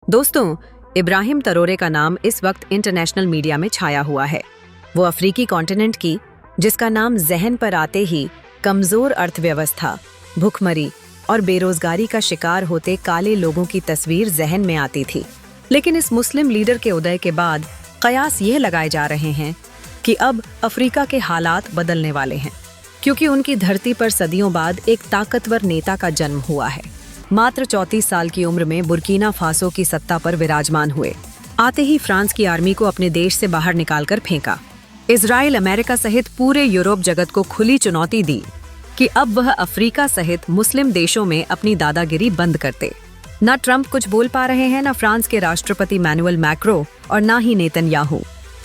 दोस्तों, इब्राहिम तरोरे का नाम इस वक्त इंटरनेशनल मीडिया में छाया हुआ है। वो अफ्रीकी कॉन्टिनेंट की, जिसका नाम जहन पर आते ही कमजोर अर्थव्यवस्था, भुखमरी और बेरोजगारी का शिकार होते काले लोगों की तस्वीर जहन में आती थी। लेकिन इस मुस्लिम लीडर के उदय के बाद कयास ये लगाए जा रहे हैं कि अब अफ्रीका के हालात बदलने वाले हैं, क्योंकि उनकी धरती पर सदियों बाद एक ताकतवर नेता का जन्म हुआ है। मात्र 34 साल की उम्र में बुर्किना फासो की सत्ता पर विराजमान हुए। आते ही फ्रांस की आर्मी को अपने देश से बाहर निकालकर फेंका। इजराइल, अमेरिका सहित पूरे यूरोप जगत को खुली चुनौती दी कि अब वह अफ्रीका सहित मुस्लिम देशों में अपनी दादागिरी बंद करते। न ट्रंप कुछ बोल पा रहे हैं, न फ्रांस के राष्ट्रपति इमैनुअल मैक्रो और न ही नेतन्याहू।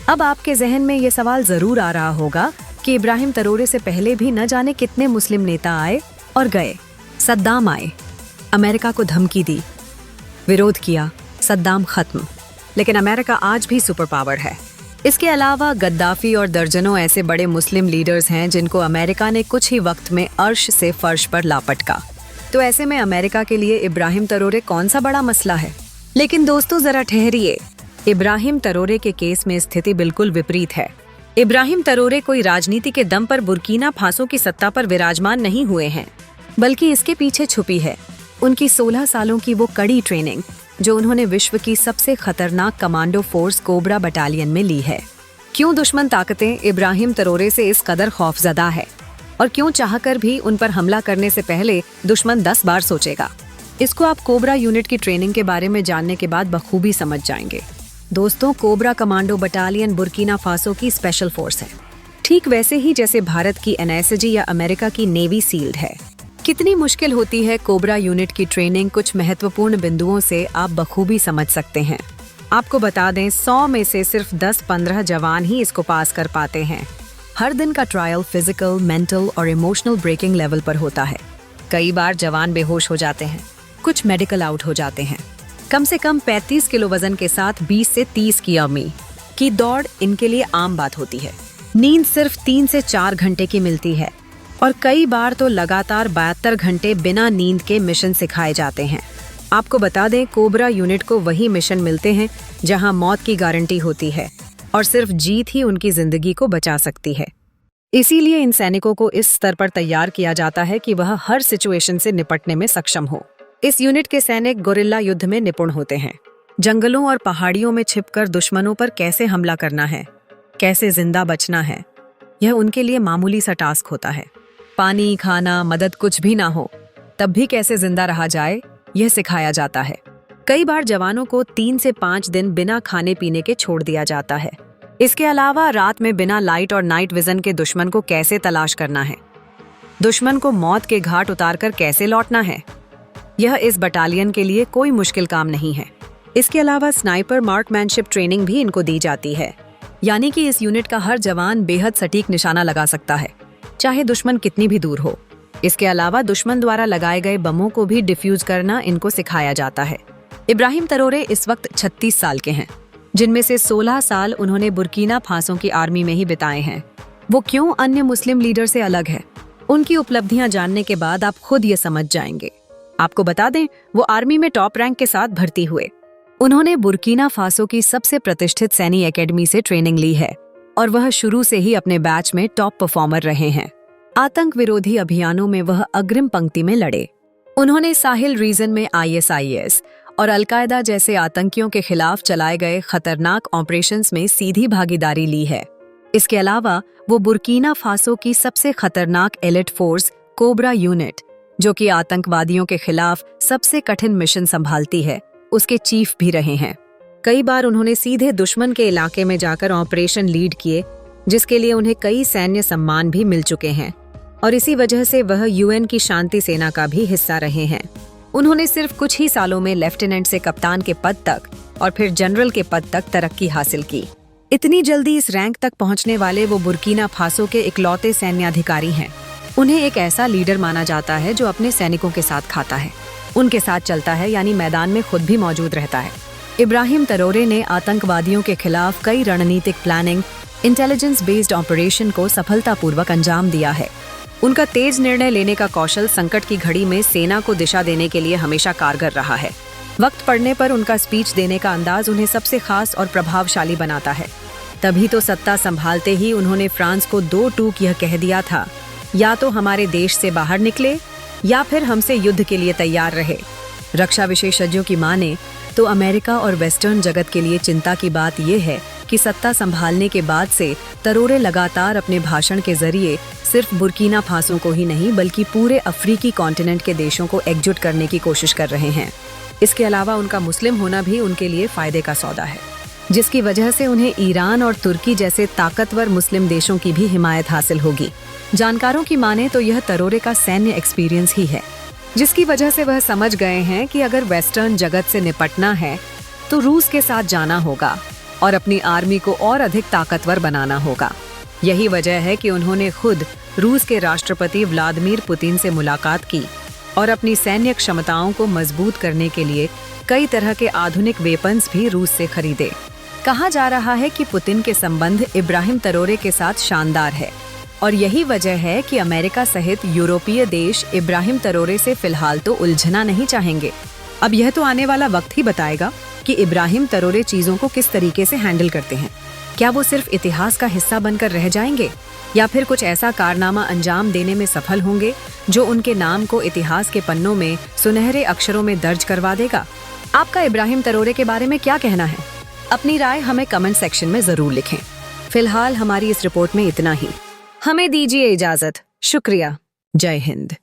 अब आपके जहन में ये सवाल जरूर आ रहा होगा कि इब्राहिम तरोरे से पहले भी न जाने कितने मुस्लिम नेता आए और गए। सद्दाम आए, अमेरिका को धमकी दी, विरोध किया, सद्दाम खत्म। लेकिन अमेरिका आज भी सुपर पावर है। इसके अलावा गद्दाफी और दर्जनों ऐसे बड़े मुस्लिम लीडर्स हैं जिनको अमेरिका ने कुछ ही वक्त में अर्श से फर्श पर लापटका। तो ऐसे में अमेरिका के लिए इब्राहिम तरोरे कौन सा बड़ा मसला है? लेकिन दोस्तों, जरा ठहरिए। इब्राहिम तरोरे के केस में स्थिति बिल्कुल विपरीत है। इब्राहिम तरोरे कोई राजनीति के दम पर बुर्किना फासो की सत्ता पर विराजमान नहीं हुए हैं, बल्कि इसके पीछे छुपी है उनकी 16 सालों की वो कड़ी ट्रेनिंग जो उन्होंने विश्व की सबसे खतरनाक कमांडो फोर्स कोबरा बटालियन में ली है। क्यों दुश्मन ताकतें इब्राहिम तरोरे से इस कदर खौफजदा है और क्यों चाहकर भी उन पर हमला करने से पहले दुश्मन 10 बार सोचेगा? इसको आप कोबरा यूनिट की ट्रेनिंग के बारे में जानने के बाद बखूबी समझ जाएंगे। दोस्तों, cobra commando battalion Burkina Faso की स्पेशल फोर्स है, ठीक वैसे ही जैसे भारत की एनएसजी या अमेरिका की नेवी सील्ड है। कितनी मुश्किल होती है कोबरा यूनिट की ट्रेनिंग, कुछ महत्वपूर्ण बिंदुओं से आप बखूबी समझ सकते हैं। आपको बता दें, 100 में से सिर्फ 10-15 जवान ही इसको पास कर पाते हैं। हर दिन का ट्रायल फिजिकल, मेंटल और इमोशनल ब्रेकिंग लेवल पर होता है। कई बार जवान बेहोश हो जाते हैं, कुछ मेडिकल आउट हो जाते हैं। कम से कम 35 किलो वजन के साथ 20 से 30 किमी की दौड़ इनके लिए आम बात होती है। नींद सिर्फ 3 से 4 घंटे की मिलती है और कई बार तो लगातार 72 घंटे बिना नींद के मिशन सिखाए जाते हैं। आपको बता दें, कोबरा यूनिट को वही मिशन मिलते हैं जहां मौत की गारंटी होती है और सिर्फ जीत ही उनकी जिंदगी को बचा सकती है। इसीलिए इन सैनिकों को इस स्तर पर तैयार किया जाता है कि वह हर सिचुएशन से निपटने में सक्षम हो। इस यूनिट के सैनिक गोरिल्ला युद्ध में निपुण होते हैं। जंगलों और पहाड़ियों में छिपकर दुश्मनों पर कैसे हमला करना है, कैसे जिंदा बचना है, यह उनके लिए मामूली सा टास्क होता है। पानी, खाना, मदद कुछ भी ना हो तब भी कैसे जिंदा रहा जाए, यह सिखाया जाता है। कई बार जवानों को 3 से 5 दिन बिना खाने पीने के छोड़ दिया जाता है। इसके अलावा रात में बिना लाइट और नाइट विजन के दुश्मन को कैसे तलाश करना है, दुश्मन को मौत के घाट उतारकर कैसे लौटना है, यह इस बटालियन के लिए कोई मुश्किल काम नहीं है। इसके अलावा स्नाइपर मार्कमैनशिप ट्रेनिंग भी इनको दी जाती है, यानी कि इस यूनिट का हर जवान बेहद सटीक निशाना लगा सकता है, चाहे दुश्मन कितनी भी दूर हो। इसके अलावा दुश्मन द्वारा लगाए गए बमों को भी डिफ्यूज करना इनको सिखाया जाता है। इब्राहिम तरोरे इस वक्त 36 साल के हैं, जिनमें से 16 साल उन्होंने बुर्किना फासो की आर्मी में ही बिताए हैं। वो क्यों अन्य मुस्लिम लीडर से अलग है, उनकी उपलब्धियां जानने के बाद आप खुद ये समझ जाएंगे। आपको बता दें, वो आर्मी में टॉप रैंक के साथ भर्ती हुए। उन्होंने बुर्किना फासो की सबसे प्रतिष्ठित सैनिक एकेडमी से ट्रेनिंग ली है और वह शुरू से ही अपने बैच में टॉप परफॉर्मर रहे हैं। आतंक विरोधी अभियानों में वह अग्रिम पंक्ति में लड़े। उन्होंने साहिल रीजन में ISIS और अलकायदा जैसे आतंकियों के खिलाफ चलाए गए खतरनाक ऑपरेशंस में सीधी भागीदारी ली है। इसके अलावा वो बुर्किना फासो की सबसे खतरनाक एलिट फोर्स कोबरा यूनिट, जो कि आतंकवादियों के खिलाफ सबसे कठिन मिशन संभालती है, उसके चीफ भी रहे हैं। कई बार उन्होंने सीधे दुश्मन के इलाके में जाकर ऑपरेशन लीड किए, जिसके लिए उन्हें कई सैन्य सम्मान भी मिल चुके हैं और इसी वजह से वह UN की शांति सेना का भी हिस्सा रहे हैं। उन्होंने सिर्फ कुछ ही सालों में लेफ्टिनेंट से कप्तान के पद तक और फिर जनरल के पद तक तरक्की हासिल की। इतनी जल्दी इस रैंक तक पहुंचने वाले वो बुर्किना फासो के इकलौते सैन्याधिकारी हैं। उन्हें एक ऐसा लीडर माना जाता है जो अपने सैनिकों के साथ खाता है, उनके साथ चलता है, यानी मैदान में खुद भी मौजूद रहता है। इब्राहिम तरोरे ने आतंकवादियों के खिलाफ कई रणनीतिक प्लानिंग, इंटेलिजेंस बेस्ड ऑपरेशन को सफलतापूर्वक अंजाम दिया है। उनका तेज निर्णय लेने का कौशल संकट की घड़ी में सेना को दिशा देने के लिए हमेशा कारगर रहा है। वक्त पड़ने पर उनका स्पीच देने का अंदाज उन्हें सबसे खास और प्रभावशाली बनाता है। तभी तो सत्ता संभालते ही उन्होंने फ्रांस को 2 टूक यह कह दिया था, या तो हमारे देश से बाहर निकले या फिर हमसे युद्ध के लिए तैयार रहे। रक्षा विशेषज्ञों की माने तो अमेरिका और वेस्टर्न जगत के लिए चिंता की बात यह है कि सत्ता संभालने के बाद से तरोरे लगातार अपने भाषण के जरिए सिर्फ बुर्किना फासो को ही नहीं बल्कि पूरे अफ्रीकी कॉन्टिनेंट के देशों को एकजुट करने की कोशिश कर रहे हैं। इसके अलावा उनका मुस्लिम होना भी उनके लिए फायदे का सौदा है, जिसकी वजह से उन्हें ईरान और तुर्की जैसे ताकतवर मुस्लिम देशों की भी हिमायत हासिल होगी। जानकारों की माने तो यह तरोरे का सैन्य एक्सपीरियंस ही है, जिसकी वजह से वह समझ गए हैं कि अगर वेस्टर्न जगत से निपटना है तो रूस के साथ जाना होगा और अपनी आर्मी को और अधिक ताकतवर बनाना होगा। यही वजह है कि उन्होंने खुद रूस के राष्ट्रपति व्लादिमीर पुतिन से मुलाकात की और अपनी सैन्य क्षमताओं को मजबूत करने के लिए कई तरह के आधुनिक वेपन्स भी रूस से खरीदे। कहा जा रहा है कि पुतिन के संबंध इब्राहिम तरोरे के साथ शानदार है और यही वजह है कि अमेरिका सहित यूरोपीय देश इब्राहिम तरोरे से फिलहाल तो उलझना नहीं चाहेंगे। अब यह तो आने वाला वक्त ही बताएगा कि इब्राहिम तरोरे चीजों को किस तरीके से हैंडल करते हैं। क्या वो सिर्फ इतिहास का हिस्सा बनकर रह जाएंगे या फिर कुछ ऐसा कारनामा अंजाम देने में सफल होंगे जो उनके नाम को इतिहास के पन्नों में सुनहरे अक्षरों में दर्ज करवा देगा। आपका इब्राहिम तरोरे के बारे में क्या कहना है? अपनी राय हमें कमेंट सेक्शन में जरूर लिखें। फिलहाल हमारी इस रिपोर्ट में इतना ही। हमें दीजिए इजाजत। शुक्रिया। जय हिंद।